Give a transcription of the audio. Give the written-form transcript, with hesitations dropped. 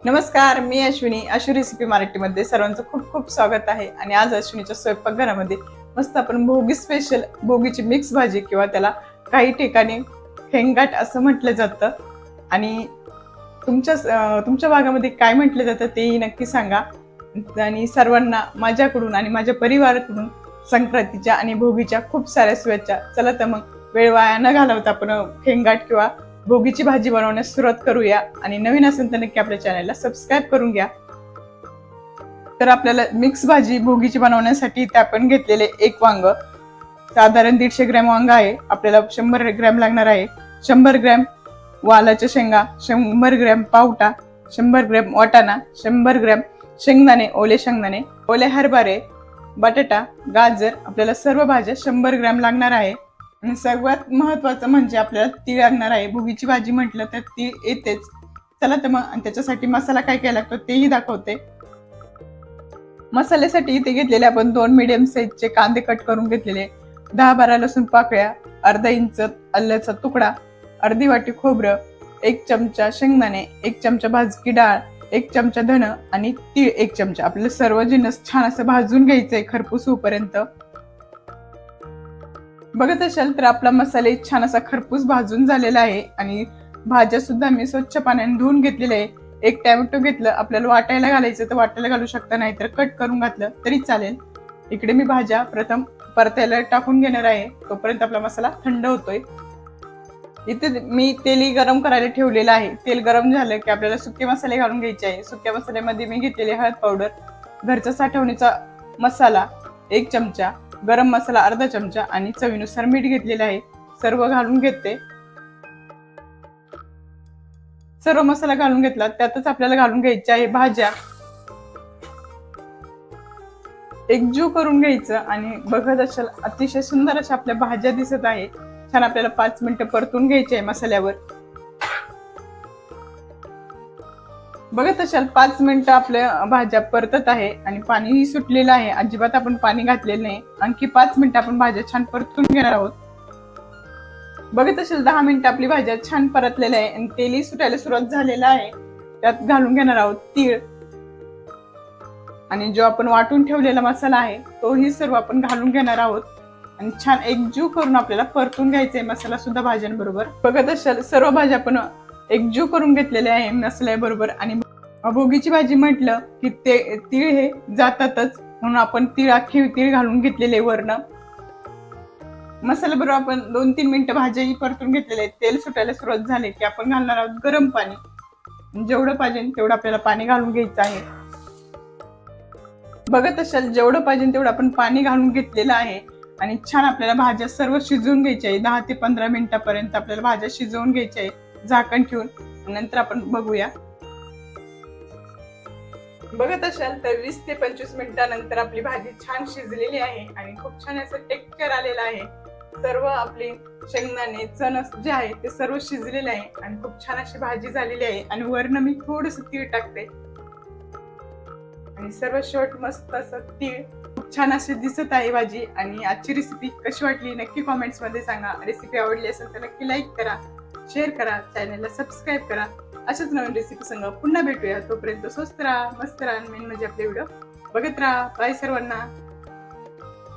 नमस्कार, मी अश्विनी. आशु रेसिपी मराठीमध्ये सर्वांचं खूप खूप स्वागत आहे. आणि आज अश्विनीच्या स्वयंपाकघरामध्ये मस्त आपण भोगी स्पेशल भोगीची मिक्स भाजी किंवा त्याला काही ठिकाणी फेंगाट असं म्हटलं जातं. आणि तुमच्या भागामध्ये काय म्हटलं जातं तेही नक्की सांगा. आणि सर्वांना माझ्याकडून आणि माझ्या परिवाराकडून संक्रांतीच्या आणि भोगीच्या खूप साऱ्या शुभेच्छा. चला तर मग वेळ वाया न घालवता आपण फेंगाट किंवा भोगीची भाजी बनवण्यास सुरुवात करूया. आणि नवीन असेल तर नक्की आपल्या चॅनलला सबस्क्राईब करून घ्या. तर आपल्याला मिक्स भाजी भोगीची बनवण्यासाठी ते आपण घेतलेले एक वांग, साधारण 150 ग्रॅम वांग आहे. आपल्याला 100 ग्रॅम लागणार आहे. 100 ग्रॅम वालाच्या शेंगा, 100 ग्रॅम पावटा, 100 ग्रॅम वाटाणा, 100 ग्रॅम शेंगदाणे, ओले हरभरे, बटाटा, गाजर. आपल्याला सर्व भाज्या 100 ग्रॅम लागणार आहे. आणि सर्वात महत्वाचं म्हणजे आपल्याला तीळ लागणार आहे. भोगीची भाजी म्हटलं तर तीळ येतेच. चला तर मग त्याच्यासाठी मसाला काय काय लागतो तेही दाखवते. मसाल्यासाठी इथे घेतलेले आपण 2 मीडियम साईजचे कांदे कट करून घेतलेले, 10-12 लसूण पाकळ्या, अर्धा इंच आल्याचा तुकडा, अर्धी वाटी खोबरं, 1 चमचा शेंगदाणे, 1 चमचा भाजकी डाळ, 1 चमचा धन आणि तीळ 1 चमचा. आपल्याला सर्व जिन्नस छान असं भाजून घ्यायचंय खरपूस होईपर्यंत. बघत असाल तर आपला मसाला छान असा खरपूस भाजून झालेला आहे. आणि भाज्या सुद्धा मी स्वच्छ पाण्याने धुवून घेतलेल्या आहे. 1 टॅमॅटो घेतलं, आपल्याला वाटायला घालायचं तर वाटायला घालू शकता, नाही तर कट करून घातलं तरी चालेल. इकडे मी भाज्या प्रथम परतायला टाकून घेणार आहे, तोपर्यंत आपला मसाला थंड होतोय. इथे मी तेल गरम करायला ठेवलेलं आहे. तेल गरम झालं की आपल्याला सुके मसाले घालून घ्यायचे आहे. सुक्या मसाल्यामध्ये मी घेतलेले हळद पावडर, घरचा साठवणीचा मसाला 1 चमचा, गरम मसाला अर्धा चमचा आणि चवीनुसार मीठ घेतलेले आहे. सर्व घालून घेते. सर्व मसाला घालून घेतला, त्यातच आपल्याला घालून घ्यायच्या आहे भाज्या. एकजीव करून घ्यायचं. आणि बघत असाल अतिशय सुंदर अशा आपल्या भाज्या दिसत आहे. छान आपल्याला 5 मिनिटं परतून घ्यायचे आहे मसाल्यावर. बघत असाल 5 मिनिटं आपल्या भाज्या परतत आहे आणि पाणीही सुटलेलं आहे. अजिबात आपण पाणी घातलेलं नाही. आणखी 5 मिनिटं आपण भाज्या छान परतून घेणार आहोत. बघत असेल 10 मिनिटं आपली भाज्या छान परतलेल्या आहे आणि तेलही सुटायला सुरुवात झालेला आहे. त्यात घालून घेणार आहोत तीळ. आणि जो आपण वाटून ठेवलेला मसाला आहे तोही सर्व आपण घालून घेणार आहोत. आणि छान एकजीव करून आपल्याला परतून घ्यायचंय मसाला सुद्धा भाज्यांबरोबर. बघत असाल सर्व भाज्या आपण एकजीव करून घेतलेल्या आहे मसाल्याबरोबर. आणि भोगीची भाजी म्हटलं की ते तीळ हे जातातच, म्हणून आपण अख्खी तीळ घालून घेतलेले वर्ण. मसाल्याबरोबर आपण 2-3 मिनिटं भाज्याही परतून घेतलेले. तेल सुटायला सुरुवात झाली की आपण घालणार आहोत गरम पाणी. जेवढं पाहिजे तेवढं आपल्याला पाणी घालून घ्यायचं आहे. बघत असाल जेवढं पाहिजे तेवढं आपण पाणी घालून घेतलेलं आहे. आणि छान आपल्याला भाज्या सर्व शिजवून घ्यायच्या आहे. 10 ते 15 मिनिटापर्यंत आपल्याला भाज्या शिजवून घ्यायच्या आहे झाकण ठेवून. नंतर आपण बघूया. बघत असाल तर 20 ते 25 मिनिटानंतर आपली भाजी छान शिजलेली आहे आणि खूप छान असं टेक्स्चर आलेलं आहे. सर्व आपले शेंगदाणे चणस जे आहे ते सर्व शिजलेले आहे आणि खूप छान अशी भाजी झालेली आहे. आणि वरनं मी थोडस तीळ टाकते. आणि सर्व शेवट मस्त असं तीळ खूप छान अशी दिसत आहे भाजी. आणि आजची रेसिपी कशी वाटली नक्की कॉमेंट्स मध्ये सांगा. रेसिपी आवडली असेल तर नक्की लाईक करा, शेअर करा, चॅनलला सबस्क्राईब करा. अशाच नवीन रेसिपी संग पुन्हा भेटूया. तोपर्यंत स्वस्त राहा, मस्त राहा, मेन म्हणजे आपले व्हिडिओ बघत राहा. बाय सर्वांना.